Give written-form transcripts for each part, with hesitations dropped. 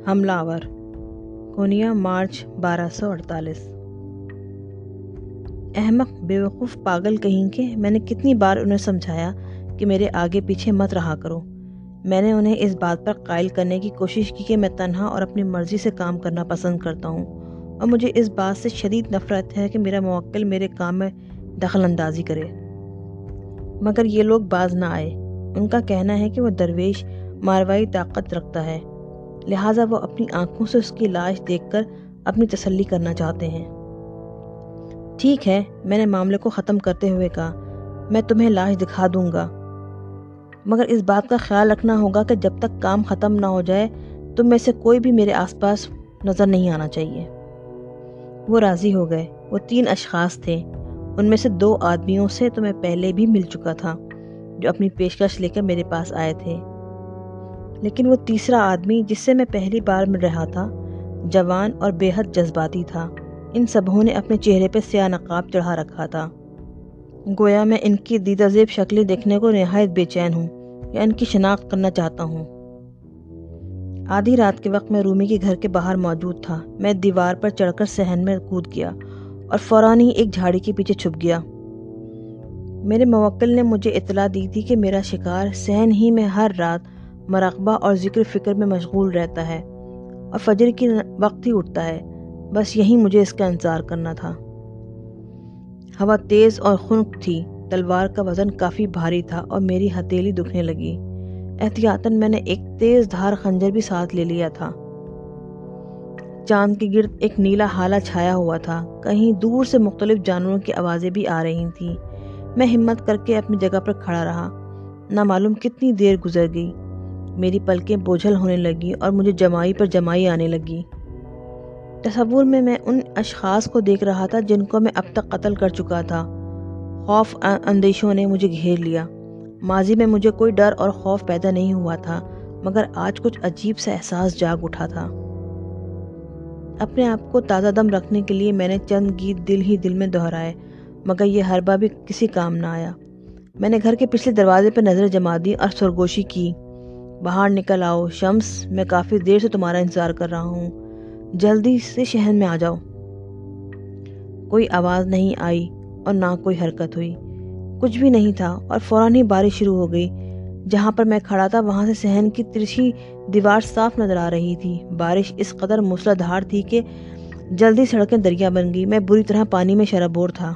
حملہ کونیا مارچ 1248۔ احمق بیوقوف پاگل کہیں کے، میں نے کتنی بار انہیں سمجھایا کہ میرے آگے پیچھے مت رہا کرو۔ میں نے انہیں اس بات پر قائل کرنے کی کوشش کی کہ میں تنہا اور اپنی مرضی سے کام کرنا پسند کرتا ہوں، اور مجھے اس بات سے شدید نفرت ہے کہ میرا موکل میرے کام میں دخل اندازی کرے۔ مگر یہ لوگ باز نہ آئے۔ ان کا کہنا ہے کہ وہ درویش ماروائی طاقت رکھتا ہے، لہٰذا وہ اپنی آنکھوں سے اس کی لاش دیکھ کر اپنی تسلی کرنا چاہتے ہیں۔ ٹھیک ہے، میں نے معاملے کو ختم کرتے ہوئے کہا، میں تمہیں لاش دکھا دوں گا، مگر اس بات کا خیال رکھنا ہوگا کہ جب تک کام ختم نہ ہو جائے تم میں سے کوئی بھی میرے آس پاس نظر نہیں آنا چاہیے۔ وہ راضی ہو گئے۔ وہ 3 اشخاص تھے۔ ان میں سے 2 آدمیوں سے تو میں پہلے بھی مل چکا تھا، جو اپنی پیشکش لے کر میرے پاس آئے تھے، لیکن وہ تیسرا آدمی جس سے میں پہلی بار مل رہا تھا جوان اور بے حد جذباتی تھا۔ ان سبھوں نے اپنے چہرے پہ سیاہ نقاب چڑھا رکھا تھا، گویا میں ان کی دیدہ زیب شکلیں دیکھنے کو نہایت بے چین ہوں یا ان کی شناخت کرنا چاہتا ہوں۔ آدھی رات کے وقت میں رومی کے گھر کے باہر موجود تھا۔ میں دیوار پر چڑھ کر صحن میں کود گیا اور فوراً ہی ایک جھاڑی کے پیچھے چھپ گیا۔ میرے موکل نے مجھے اطلاع دی تھی کہ میرا شکار صحن ہی میں ہر رات مراقبہ اور ذکر فکر میں مشغول رہتا ہے اور فجر کی وقت ہی اٹھتا ہے۔ بس یہی مجھے اس کا انتظار کرنا تھا۔ ہوا تیز اور خنک تھی، تلوار کا وزن کافی بھاری تھا اور میری ہتھیلی دکھنے لگی۔ احتیاطاً میں نے ایک تیز دھار خنجر بھی ساتھ لے لیا تھا۔ چاند کے گرد ایک نیلا ہالہ چھایا ہوا تھا، کہیں دور سے مختلف جانوروں کی آوازیں بھی آ رہی تھیں۔ میں ہمت کر کے اپنی جگہ پر کھڑا رہا۔ نہ معلوم کتنی دیر گزر گئی، میری پلکیں بوجھل ہونے لگی اور مجھے جمائی پر جمائی آنے لگی۔ تصور میں ان اشخاص کو دیکھ رہا تھا جن کو میں اب تک قتل کر چکا تھا۔ خوف اندیشوں نے مجھے گھیر لیا۔ ماضی میں مجھے کوئی ڈر اور خوف پیدا نہیں ہوا تھا، مگر آج کچھ عجیب سا احساس جاگ اٹھا تھا۔ اپنے آپ کو تازہ دم رکھنے کے لیے میں نے چند گیت دل ہی دل میں دہرائے، مگر یہ حربہ بھی کسی کام نہ آیا۔ میں نے گھر کے پچھلے دروازے پر نظر جما دی اور سرگوشی کی، باہر نکل آؤ شمس، میں کافی دیر سے تمہارا انتظار کر رہا ہوں، جلدی سے شہر میں آ جاؤ۔ کوئی آواز نہیں آئی اور نہ کوئی حرکت ہوئی، کچھ بھی نہیں تھا، اور فوراً ہی بارش شروع ہو گئی۔ جہاں پر میں کھڑا تھا وہاں سے صحن کی ترچھی دیوار صاف نظر آ رہی تھی۔ بارش اس قدر موسلادھار تھی کہ جلدی سڑکیں دریا بن گئی۔ میں بری طرح پانی میں شرابور تھا۔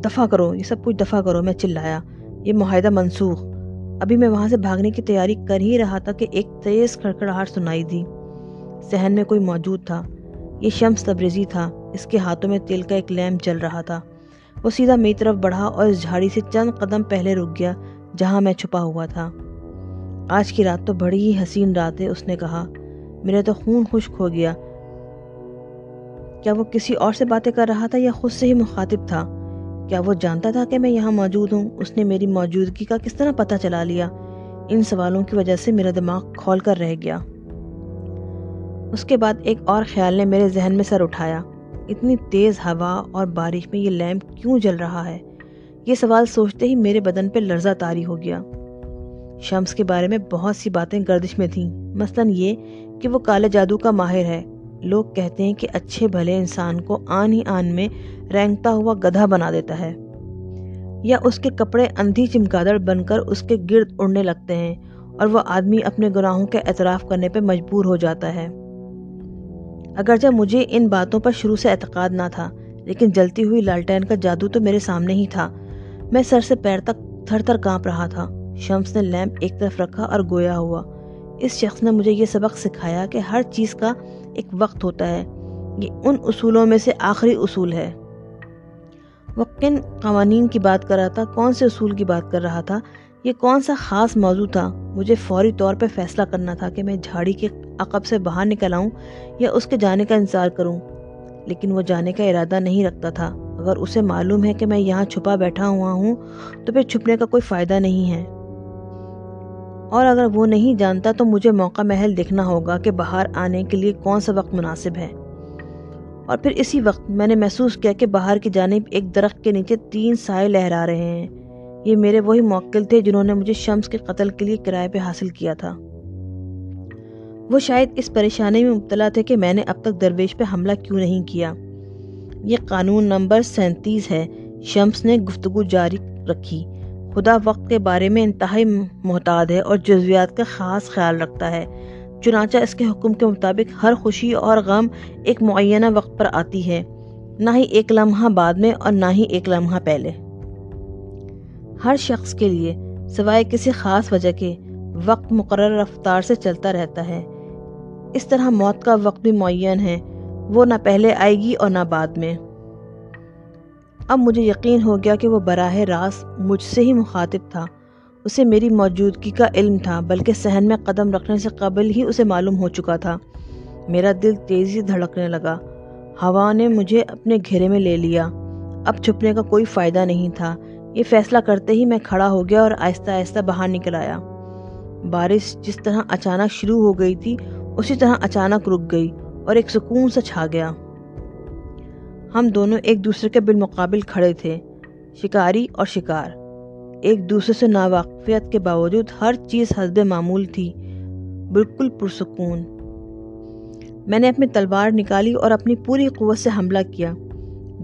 دفع کرو، یہ سب کچھ دفع کرو، میں چلایا، یہ معاہدہ منسوخ۔ ابھی میں وہاں سے بھاگنے کی تیاری کر ہی رہا تھا کہ ایک تیز کھڑکھڑاہٹ سنائی دی۔ صحن میں کوئی موجود تھا۔ یہ شمس تبریزی تھا۔ اس کے ہاتھوں میں تیل کا ایک لیمپ جل رہا تھا۔ وہ سیدھا میری طرف بڑھا اور اس جھاڑی سے چند قدم پہلے رک گیا جہاں میں چھپا ہوا تھا۔ آج کی رات تو بڑی ہی حسین رات ہے، اس نے کہا۔ میرا تو خون خشک ہو گیا۔ کیا وہ کسی اور سے باتیں کر رہا تھا یا خود سے ہی مخاطب تھا؟ کیا وہ جانتا تھا کہ میں یہاں موجود ہوں؟ اس نے میری موجودگی کا کس طرح پتہ چلا لیا؟ ان سوالوں کی وجہ سے میرا دماغ کھول کر رہ گیا۔ اس کے بعد ایک اور خیال نے میرے ذہن میں سر اٹھایا، اتنی تیز ہوا اور بارش میں یہ لیمپ کیوں جل رہا ہے؟ یہ سوال سوچتے ہی میرے بدن پہ لرزہ طاری ہو گیا۔ شمس کے بارے میں بہت سی باتیں گردش میں تھیں، مثلاً یہ کہ وہ کالے جادو کا ماہر ہے۔ لوگ کہتے ہیں کہ اچھے بھلے انسان کو آن ہی آن میں رینگتا ہوا گدھا بنا دیتا ہے، یا اس کے کپڑے اندھی چمگادڑ بن کر اس کے گرد اڑنے لگتے ہیں اور وہ آدمی اپنے گناہوں کے اعتراف کرنے پہ مجبور ہو جاتا ہے۔ اگرچہ مجھے ان باتوں پر شروع سے اعتقاد نہ تھا، لیکن جلتی ہوئی لالٹین کا جادو تو میرے سامنے ہی تھا۔ میں سر سے پیر تک تھر تھر کانپ رہا تھا۔ شمس نے لیمپ ایک طرف رکھا اور گویا ہوا۔ اس شخص نے مجھے یہ سبق سکھایا کہ ہر چیز کا ایک وقت ہوتا ہے۔ یہ ان اصولوں میں سے آخری اصول ہے۔ وہ کن قوانین کی بات کر رہا تھا؟ کون سے اصول کی بات کر رہا تھا؟ یہ کون سا خاص موضوع تھا؟ مجھے فوری طور پہ فیصلہ کرنا تھا کہ میں جھاڑی کے عقب سے باہر نکل آؤں یا اس کے جانے کا انتظار کروں، لیکن وہ جانے کا ارادہ نہیں رکھتا تھا۔ اگر اسے معلوم ہے کہ میں یہاں چھپا بیٹھا ہوا ہوں تو پھر چھپنے کا کوئی فائدہ نہیں ہے، اور اگر وہ نہیں جانتا تو مجھے موقع محل دیکھنا ہوگا کہ باہر آنے کے لیے کون سا وقت مناسب ہے۔ اور پھر اسی وقت میں نے محسوس کیا کہ باہر کی جانب ایک درخت کے نیچے 3 سائے لہرا رہے ہیں۔ یہ میرے وہی موکل تھے جنہوں نے مجھے شمس کے قتل کے لیے کرائے پہ حاصل کیا تھا۔ وہ شاید اس پریشانی میں مبتلا تھے کہ میں نے اب تک درویش پہ حملہ کیوں نہیں کیا۔ یہ قانون نمبر 37 ہے۔ شمس نے گفتگو جاری رکھی۔ خدا وقت کے بارے میں انتہائی محتاط ہے اور جزویات کا خاص خیال رکھتا ہے، چنانچہ اس کے حکم کے مطابق ہر خوشی اور غم ایک معینہ وقت پر آتی ہے، نہ ہی ایک لمحہ بعد میں اور نہ ہی ایک لمحہ پہلے۔ ہر شخص کے لیے سوائے کسی خاص وجہ کے وقت مقرر رفتار سے چلتا رہتا ہے۔ اس طرح موت کا وقت بھی معین ہے، وہ نہ پہلے آئے گی اور نہ بعد میں۔ اب مجھے یقین ہو گیا کہ وہ براہ راست مجھ سے ہی مخاطب تھا۔ اسے میری موجودگی کا علم تھا، بلکہ صحن میں قدم رکھنے سے قبل ہی اسے معلوم ہو چکا تھا۔ میرا دل تیزی سے دھڑکنے لگا۔ ہوا نے مجھے اپنے گھیرے میں لے لیا۔ اب چھپنے کا کوئی فائدہ نہیں تھا۔ یہ فیصلہ کرتے ہی میں کھڑا ہو گیا اور آہستہ آہستہ باہر نکل آیا۔ بارش جس طرح اچانک شروع ہو گئی تھی اسی طرح اچانک رک گئی اور ایک سکون سا چھا گیا۔ ہم دونوں ایک دوسرے کے بالمقابل کھڑے تھے، شکاری اور شکار۔ ایک دوسرے سے ناواقفیت کے باوجود ہر چیز حسب معمول تھی، بالکل پرسکون۔ میں نے اپنی تلوار نکالی اور اپنی پوری قوت سے حملہ کیا۔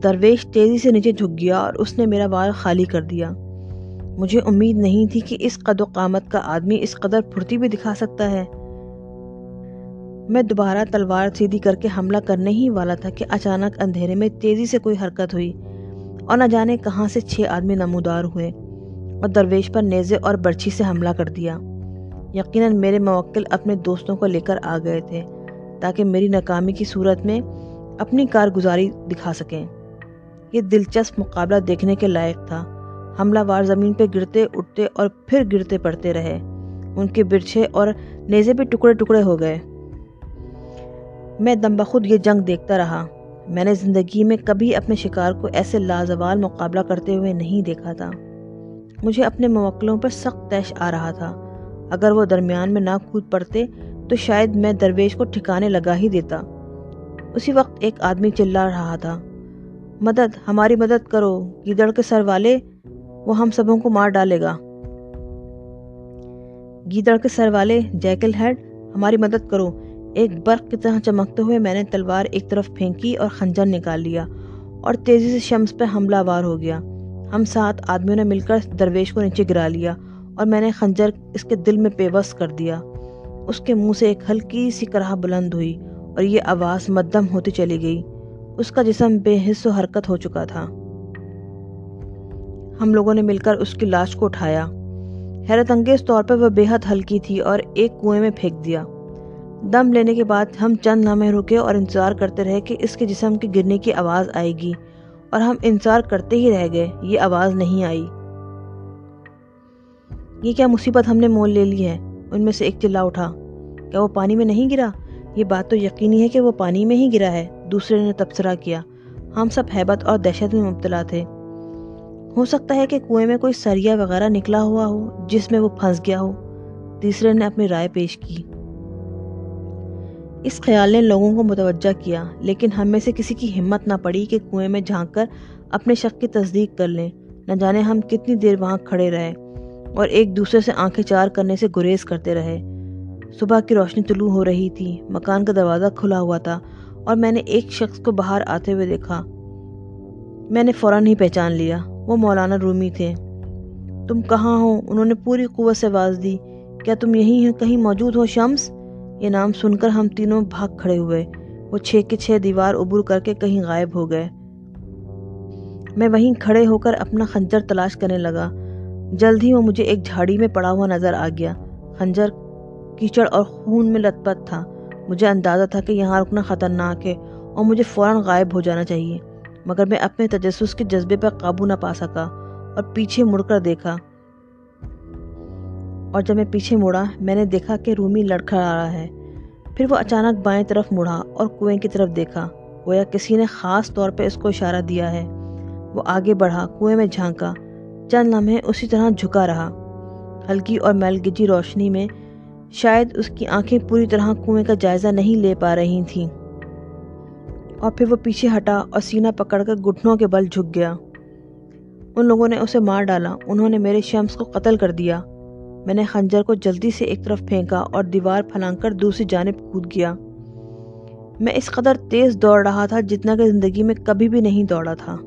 درویش تیزی سے نیچے جھک گیا اور اس نے میرا وار خالی کر دیا۔ مجھے امید نہیں تھی کہ اس قد و قامت کا آدمی اس قدر پھرتی بھی دکھا سکتا ہے۔ میں دوبارہ تلوار سیدھی کر کے حملہ کرنے ہی والا تھا کہ اچانک اندھیرے میں تیزی سے کوئی حرکت ہوئی اور نہ جانے کہاں سے 6 آدمی نمودار ہوئے اور درویش پر نیزے اور برچھی سے حملہ کر دیا۔ یقیناً میرے موکل اپنے دوستوں کو لے کر آ گئے تھے تاکہ میری ناکامی کی صورت میں اپنی کارگزاری دکھا سکیں۔ یہ دلچسپ مقابلہ دیکھنے کے لائق تھا۔ حملہ وار زمین پہ گرتے اٹھتے اور پھر گرتے پڑتے رہے۔ ان کے برچھے اور نیزے بھی ٹکڑے ٹکڑے ہو گئے۔ میں دم بخود یہ جنگ دیکھتا رہا۔ میں نے زندگی میں کبھی اپنے شکار کو ایسے لازوال مقابلہ کرتے ہوئے نہیں دیکھا تھا۔ مجھے اپنے موکلوں پر سخت طیش آ رہا تھا۔ اگر وہ درمیان میں نہ کود پڑتے تو شاید میں درویش کو ٹھکانے لگا ہی دیتا۔ اسی وقت ایک آدمی چلا رہا تھا، مدد، ہماری مدد کرو، گیدڑ کے سر والے، وہ ہم سبوں کو مار ڈالے گا۔ گیدڑ کے سر والے، جیکل ہیڈ، ہماری مدد کرو۔ ایک برق کی طرح چمکتے ہوئے میں نے تلوار ایک طرف پھینکی اور خنجر نکال لیا اور تیزی سے شمس پہ حملہ وار ہو گیا۔ ہم 7 آدمیوں نے مل کر درویش کو نیچے گرا لیا اور میں نے خنجر اس کے دل میں پیوست کر دیا۔ اس کے منہ سے ایک ہلکی سی کرہ بلند ہوئی اور یہ آواز مدھم ہوتی چلی گئی۔ اس کا جسم بے حس و حرکت ہو چکا تھا۔ ہم لوگوں نے مل کر اس کی لاش کو اٹھایا۔ حیرت انگیز طور پر وہ بے حد ہلکی تھی اور ایک کنویں میں پھینک دیا۔ دم لینے کے بعد ہم چند لمحے رکے اور انتظار کرتے رہے کہ اس کے جسم کے گرنے کی آواز آئے گی، اور ہم انتظار کرتے ہی رہ گئے۔ یہ آواز نہیں آئی۔ یہ کیا مصیبت ہم نے مول لے لی ہے؟ ان میں سے ایک چلا اٹھا۔ کیا وہ پانی میں نہیں گرا؟ یہ بات تو یقینی ہے کہ وہ پانی میں ہی گرا ہے، دوسرے نے تبصرہ کیا۔ ہم سب ہیبت اور دہشت میں مبتلا تھے۔ ہو سکتا ہے کہ کنویں میں کوئی سریا وغیرہ نکلا ہوا ہو جس میں وہ پھنس گیا ہو، تیسرے نے اپنی رائے پیش کی۔ اس خیال نے لوگوں کو متوجہ کیا، لیکن ہم میں سے کسی کی ہمت نہ پڑی کہ کنویں میں جھانک کر اپنے شک کی تصدیق کر لیں۔ نہ جانے ہم کتنی دیر وہاں کھڑے رہے اور ایک دوسرے سے آنکھیں چار کرنے سے گریز کرتے رہے۔ صبح کی روشنی طلوع ہو رہی تھی، مکان کا دروازہ کھلا ہوا تھا اور میں نے ایک شخص کو باہر آتے ہوئے دیکھا۔ میں نے فوراً ہی پہچان لیا، وہ مولانا رومی تھے۔ تم کہاں ہو؟ انہوں نے پوری قوت سے آواز دی۔ کیا تم یہیں کہیں موجود ہو شمس؟ یہ نام سن کر ہم تینوں بھاگ کھڑے ہوئے۔ وہ 6 کی 6 دیوار عبور کر کے کہیں غائب ہو گئے۔ میں وہیں کھڑے ہو کر اپنا خنجر تلاش کرنے لگا۔ جلد ہی وہ مجھے ایک جھاڑی میں پڑا ہوا نظر آ گیا۔ خنجر کیچڑ اور خون میں لت پت تھا۔ مجھے اندازہ تھا کہ یہاں رکنا خطرناک ہے اور مجھے فوراً غائب ہو جانا چاہیے، مگر میں اپنے تجسس کے جذبے پر قابو نہ پا سکا اور پیچھے مڑ کر دیکھا۔ اور جب میں پیچھے مڑا میں نے دیکھا کہ رومی لڑکھڑا رہا ہے۔ پھر وہ اچانک بائیں طرف مڑا اور کنویں کی طرف دیکھا، گویا کسی نے خاص طور پہ اس کو اشارہ دیا ہے۔ وہ آگے بڑھا، کنویں میں جھانکا، چند لمحے اسی طرح جھکا رہا۔ ہلکی اور میل گجی روشنی میں شاید اس کی آنکھیں پوری طرح کنویں کا جائزہ نہیں لے پا رہی تھیں، اور پھر وہ پیچھے ہٹا اور سینہ پکڑ کر گھٹنوں کے بل جھک گیا۔ ان لوگوں نے اسے مار ڈالا، انہوں نے میرے شمس کو قتل کر دیا۔ میں نے خنجر کو جلدی سے ایک طرف پھینکا اور دیوار پھلانگ کر دوسری جانب کود گیا۔ میں اس قدر تیز دوڑ رہا تھا جتنا کہ زندگی میں کبھی بھی نہیں دوڑا تھا۔